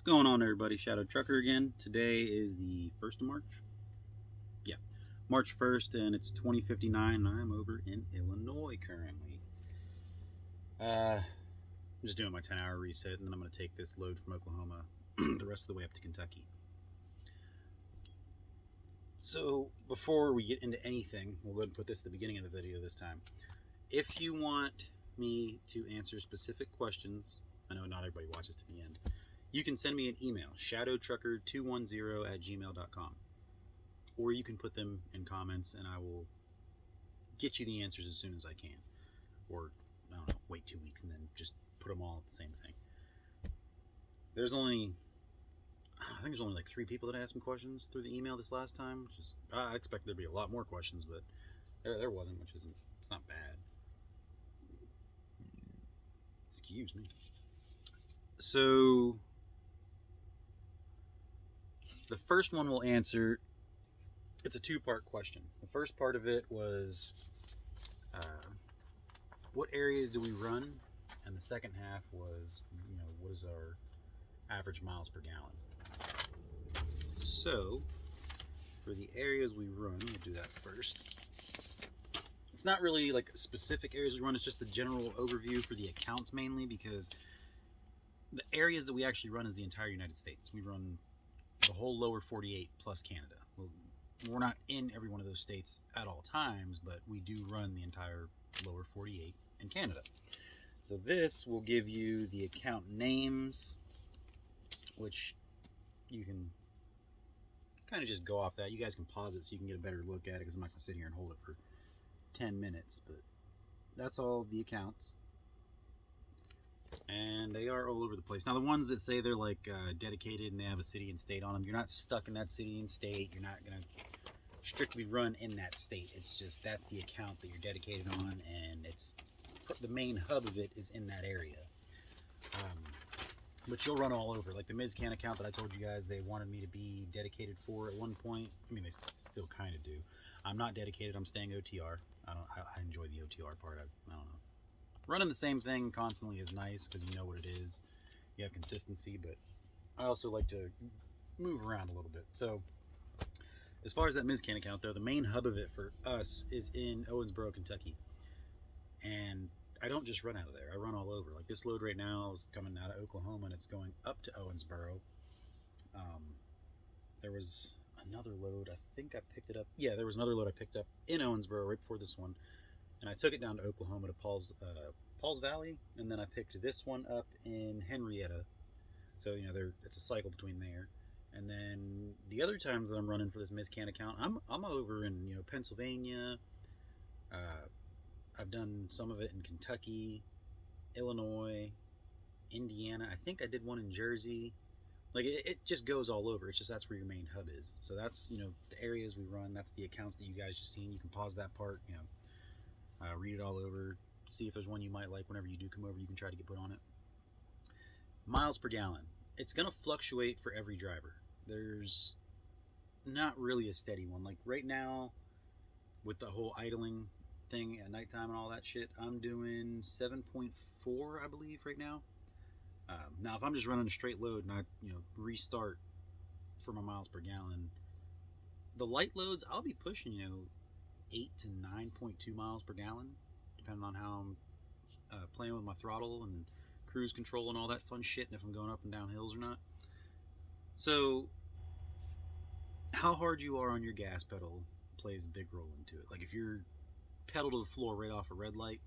What's going on, everybody? Shadow Trucker again. Today is the 1st of March. Yeah, March 1st, and it's 20:59. I'm over in Illinois currently. I'm just doing my 10-hour reset, and then I'm going to take this load from Oklahoma the rest of the way up to Kentucky. So before we get into anything, we'll go ahead and put this at the beginning of the video this time. If you want me to answer specific questions, I know not everybody watches to the end, you can send me an email, shadowtrucker210@gmail.com. Or you can put them in comments and I will get you the answers as soon as I can. Or, I don't know, wait 2 weeks and then just put them all at the same thing. I think there's only like 3 people that asked me questions through the email this last time, which is, I expect there'd be a lot more questions, but there wasn't, which isn't, it's not bad. Excuse me. So, the first one we'll answer, it's a 2-part question. The first part of it was, what areas do we run? And the second half was, what is our average miles per gallon? So, for the areas we run, we'll do that first. It's not really like specific areas we run, it's just the general overview for the accounts mainly, because the areas that we actually run is the entire United States. We run the whole lower 48 plus Canada. We're not in every one of those states at all times, but we do run the entire lower 48 in Canada. So this will give you the account names, which you can kind of just go off that. You guys can pause it so you can get a better look at it, because I'm not going to sit here and hold it for 10 minutes. But that's all the accounts. And they are all over the place. Now, the ones that say they're like dedicated and they have a city and state on them, you're not stuck in that city and state. You're not going to strictly run in that state. It's just that's the account that you're dedicated on, and it's the main hub of it is in that area. But you'll run all over. Like the MizCan account that I told you guys they wanted me to be dedicated for at one point. I mean, they still kind of do. I'm not dedicated. I'm staying OTR. I enjoy the OTR part. I don't know. Running the same thing constantly is nice because you know what it is. You have consistency, but I also like to move around a little bit. So as far as that MizCan account, though, the main hub of it for us is in Owensboro, Kentucky. And I don't just run out of there. I run all over. Like this load right now is coming out of Oklahoma and it's going up to Owensboro. There was another load. I think I picked it up. Yeah, there was another load I picked up in Owensboro right before this one. And I took it down to Oklahoma to Paul's Valley, and then I picked this one up in Henrietta. So it's a cycle between there. And then the other times that I'm running for this MizCan account, I'm over in Pennsylvania. I've done some of it in Kentucky, Illinois, Indiana. I think I did one in Jersey. Like it just goes all over. It's just that's where your main hub is. So that's the areas we run. That's the accounts that you guys just seen. You can pause that part. Read it all over, see if there's one you might like. Whenever you do come over, you can try to get put on it. Miles per gallon. It's going to fluctuate for every driver. There's not really a steady one. Like right now, with the whole idling thing at nighttime and all that shit, I'm doing 7.4, I believe, right now. Now, if I'm just running a straight load and I restart for my miles per gallon, the light loads, I'll be pushing 8 to 9.2 miles per gallon, depending on how I'm playing with my throttle and cruise control and all that fun shit, and if I'm going up and down hills or not. So, how hard you are on your gas pedal plays a big role into it. Like if you're pedal to the floor right off a red light,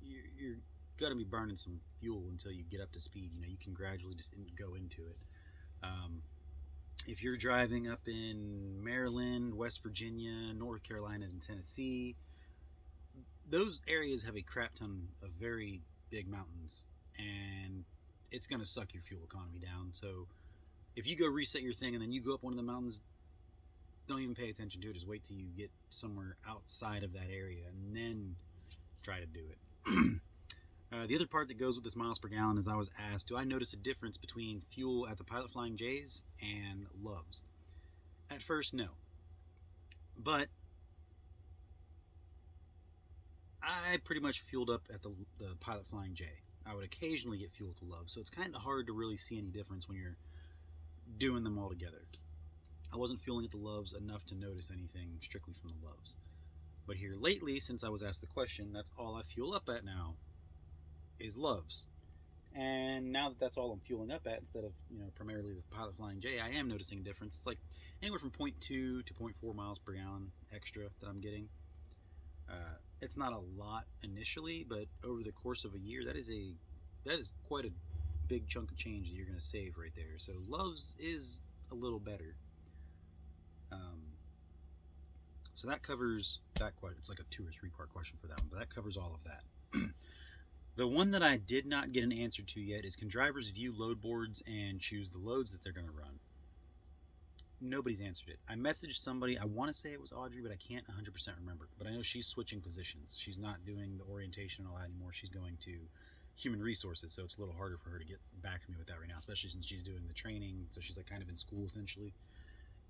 you're gonna be burning some fuel until you get up to speed. You can gradually just go into it. If you're driving up in Maryland, West Virginia, North Carolina, and Tennessee, those areas have a crap ton of very big mountains, and it's going to suck your fuel economy down. So if you go reset your thing and then you go up one of the mountains, don't even pay attention to it. Just wait till you get somewhere outside of that area and then try to do it. The other part that goes with this miles per gallon is I was asked, do I notice a difference between fuel at the Pilot Flying J's and Love's? At first, no. But I pretty much fueled up at the Pilot Flying J. I would occasionally get fuel to Loves, so it's kind of hard to really see any difference when you're doing them all together. I wasn't fueling at the Loves enough to notice anything strictly from the Loves. But here lately, since I was asked the question, that's all I fuel up at now is Loves. And now that that's all I'm fueling up at, instead of, primarily the Pilot Flying J, I am noticing a difference. It's like anywhere from 0.2 to 0.4 miles per gallon extra that I'm getting. It's not a lot initially, but over the course of a year, that is quite a big chunk of change that you're going to save right there. So Loves is a little better. So that covers that question. It's like a 2 or 3 part question for that one, but that covers all of that. The one that I did not get an answer to yet is, can drivers view load boards and choose the loads that they're going to run? Nobody's answered it. I messaged somebody, I want to say it was Audrey, but I can't 100% remember. But I know she's switching positions. She's not doing the orientation and all that anymore. She's going to human resources, so it's a little harder for her to get back to me with that right now, especially since she's doing the training. So she's like kind of in school essentially.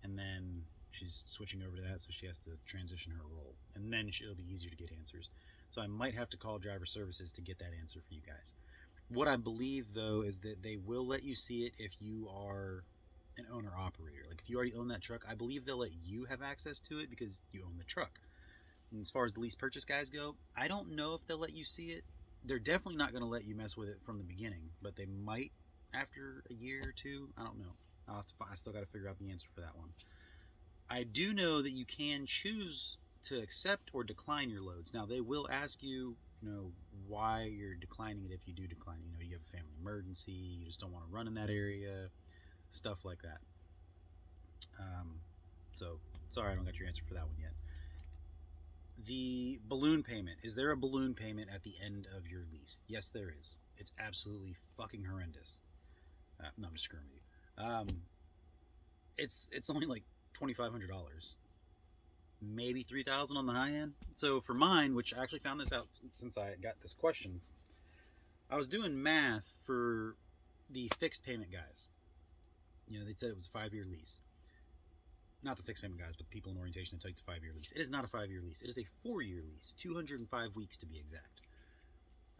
And then she's switching over to that, so she has to transition her role. And then it'll be easier to get answers. So I might have to call driver services to get that answer for you guys. What I believe, though, is that they will let you see it if you are an owner-operator. Like, if you already own that truck, I believe they'll let you have access to it because you own the truck. And as far as the lease purchase guys go, I don't know if they'll let you see it. They're definitely not going to let you mess with it from the beginning, but they might after a year or two. I don't know. I still got to figure out the answer for that one. I do know that you can choose to accept or decline your loads. Now, they will ask you, why you're declining it if you do decline. You have a family emergency, you just don't want to run in that area, stuff like that. So, sorry I don't got your answer for that one yet. The balloon payment. Is there a balloon payment at the end of your lease? Yes, there is. It's absolutely fucking horrendous. No, I'm just screwing with you. It's only like $2,500. Maybe $3,000 on the high end. So for mine, which I actually found this out since I got this question, I was doing math for the fixed payment guys. They said it was a 5-year lease. Not the fixed payment guys, but the people in orientation that take the 5-year lease. It is not a 5-year lease. It is a 4-year lease, 205 weeks to be exact.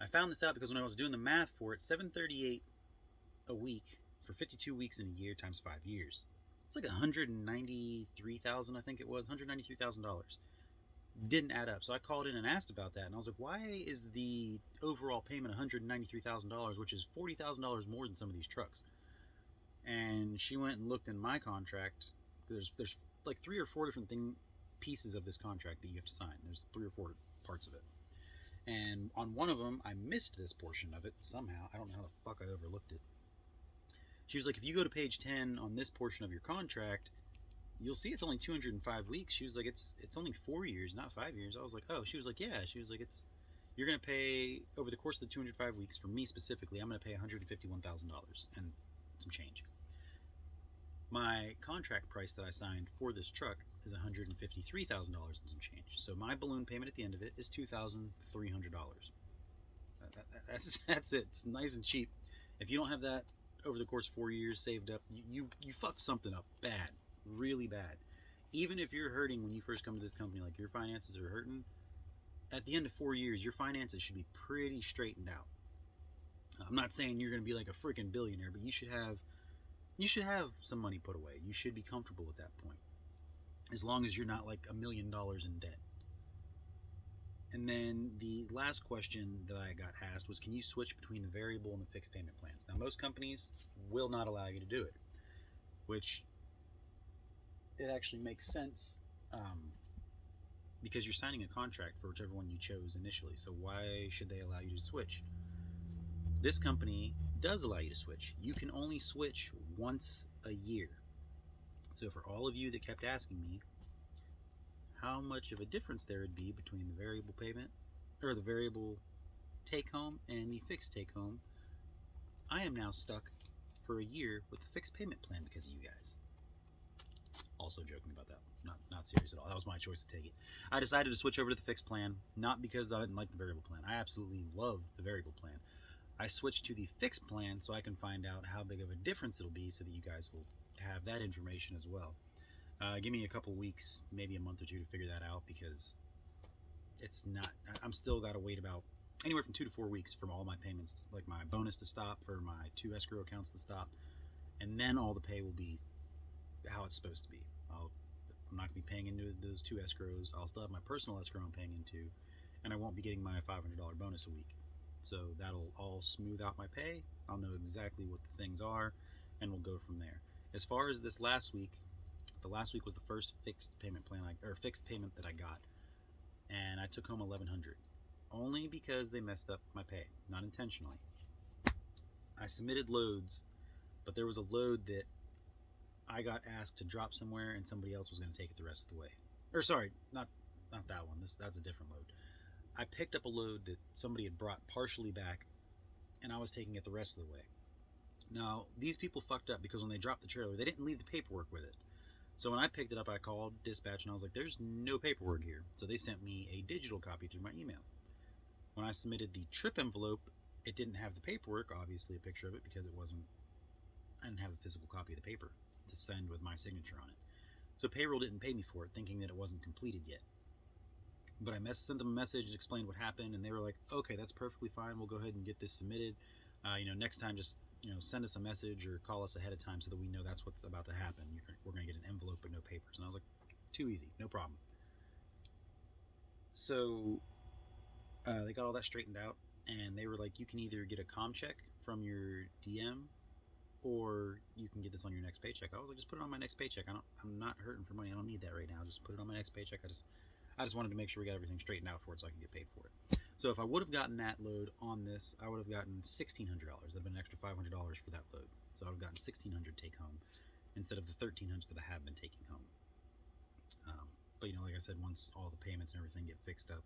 I found this out because when I was doing the math for it, $738 a week for 52 weeks in a year times 5 years. It's like $193,000, I think it was, $193,000. Didn't add up. So I called in and asked about that, and I was like, why is the overall payment $193,000, which is $40,000 more than some of these trucks? And she went and looked in my contract. There's like 3 or 4 different pieces of this contract that you have to sign. There's 3 or 4 parts of it. And on one of them, I missed this portion of it somehow. I don't know how the fuck I overlooked it. She was like, if you go to page 10 on this portion of your contract, you'll see it's only 205 weeks. She was like, it's only 4 years, not 5 years. I was like, oh. She was like, yeah. She was like, you're going to pay, over the course of the 205 weeks, for me specifically, I'm going to pay $151,000 and some change. My contract price that I signed for this truck is $153,000 and some change. So my balloon payment at the end of it is $2,300. That's it. It's nice and cheap. If you don't have that over the course of 4 years saved up, you fucked something up bad, really bad. Even if you're hurting when you first come to this company, like your finances are hurting, at the end of 4 years, your finances should be pretty straightened out. I'm not saying you're going to be like a freaking billionaire, but you should have some money put away. You should be comfortable at that point, as long as you're not like $1 million in debt. And then the last question that I got asked was, can you switch between the variable and the fixed payment plans? Now, most companies will not allow you to do it, which it actually makes sense because you're signing a contract for whichever one you chose initially. So why should they allow you to switch? This company does allow you to switch. You can only switch once a year. So for all of you that kept asking me how much of a difference there would be between the variable payment, or the variable take home and the fixed take home, I am now stuck for a year with the fixed payment plan because of you guys. Also joking about that. Not serious at all. That was my choice to take it. I decided to switch over to the fixed plan, not because I didn't like the variable plan. I absolutely love the variable plan. I switched to the fixed plan so I can find out how big of a difference it'll be so that you guys will have that information as well. Give me a couple weeks, maybe a month or two to figure that out, because it's not, I'm still got to wait about anywhere from 2 to 4 weeks from all my payments, like my bonus to stop, for my 2 escrow accounts to stop, and then all the pay will be how it's supposed to be. I'm not going to be paying into those 2 escrows. I'll still have my personal escrow I'm paying into, and I won't be getting my $500 bonus a week. So that'll all smooth out my pay. I'll know exactly what the things are, and we'll go from there. As far as this last week, the last week was the first fixed payment fixed payment that I got, and I took home $1,100, only because they messed up my pay, not intentionally. I submitted loads, but there was a load that I got asked to drop somewhere, and somebody else was going to take it the rest of the way. Or sorry, not that one. That's a different load. I picked up a load that somebody had brought partially back, and I was taking it the rest of the way. Now, these people fucked up because when they dropped the trailer, they didn't leave the paperwork with it. So when I picked it up, I called dispatch, and I was like, there's no paperwork here. So they sent me a digital copy through my email. When I submitted the trip envelope, it didn't have the paperwork, obviously a picture of it, because I didn't have a physical copy of the paper to send with my signature on it. So payroll didn't pay me for it, thinking that it wasn't completed yet. But I sent them a message and explained what happened, and they were like, okay, that's perfectly fine. We'll go ahead and get this submitted. Next time, just send us a message or call us ahead of time so that we know that's what's about to happen. We're going to get an envelope but no papers. And I was like, too easy, no problem. So they got all that straightened out, and they were like, you can either get a comm check from your DM, or you can get this on your next paycheck. I was like, just put it on my next paycheck. I'm not hurting for money. I don't need that right now. Just put it on my next paycheck. I just wanted to make sure we got everything straightened out for it so I can get paid for it. So if I would have gotten that load on this, I would have gotten $1,600. That'd been an extra $500 for that load. So I would have gotten $1,600 take home instead of the $1,300 that I have been taking home. But like I said, once all the payments and everything get fixed up,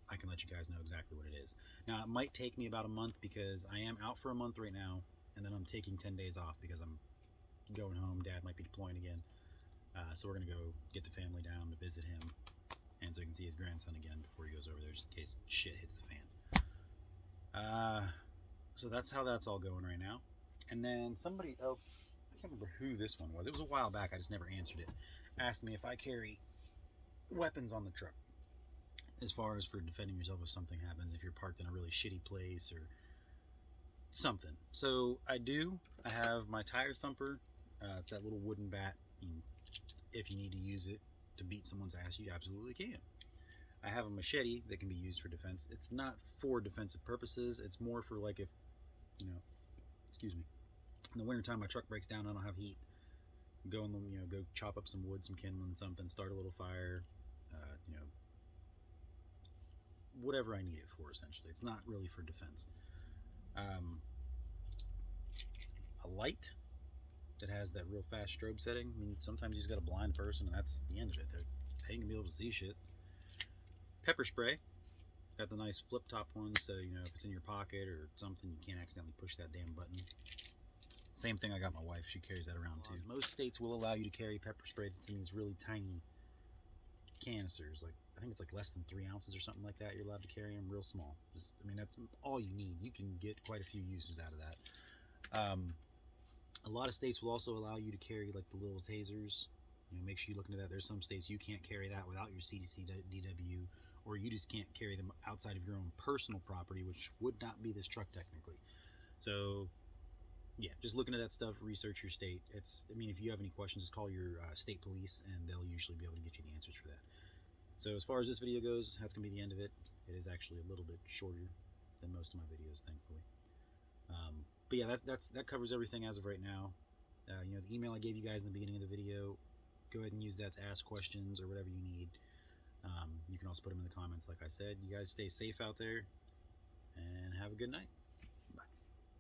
I can let you guys know exactly what it is. Now, it might take me about a month because I am out for a month right now, and then I'm taking 10 days off because I'm going home. Dad might be deploying again. So we're going to go get the family down to visit him, and so he can see his grandson again before he goes over there, just in case shit hits the fan. So that's how that's all going right now. And then somebody else, I can't remember who this one was. It was a while back. I just never answered it. Asked me if I carry weapons on the truck, as far as for defending yourself if something happens, if you're parked in a really shitty place or something. So I do. I have my tire thumper. It's that little wooden bat. If you need to use it to beat someone's ass, you absolutely can. I have a machete that can be used for defense. It's not for defensive purposes. It's more for like if, excuse me, in the wintertime my truck breaks down, I don't have heat. Go chop up some wood, some kindling, something, start a little fire, whatever I need it for, essentially. It's not really for defense. A light that has that real fast strobe setting. I mean, sometimes you just got a blind person, and that's the end of it. They ain't gonna be able to see shit. Pepper spray. Got the nice flip top one, so if it's in your pocket or something, you can't accidentally push that damn button. Same thing, I got my wife. She carries that around too. Most states will allow you to carry pepper spray that's in these really tiny canisters. I think it's like less than 3 ounces or something like that. You're allowed to carry them real small. That's all you need. You can get quite a few uses out of that. A lot of states will also allow you to carry like the little tasers. Make sure you look into that. There's some states you can't carry that without your CDC DW, or you just can't carry them outside of your own personal property, which would not be this truck technically. So yeah, just look into that stuff, research your state. If you have any questions, just call your state police, and they'll usually be able to get you the answers for that. So as far as this video goes, that's going to be the end of it. It is actually a little bit shorter than most of my videos, thankfully. But yeah, that covers everything as of right now. The email I gave you guys in the beginning of the video, go ahead and use that to ask questions or whatever you need. You can also put them in the comments, like I said. You guys stay safe out there, and have a good night.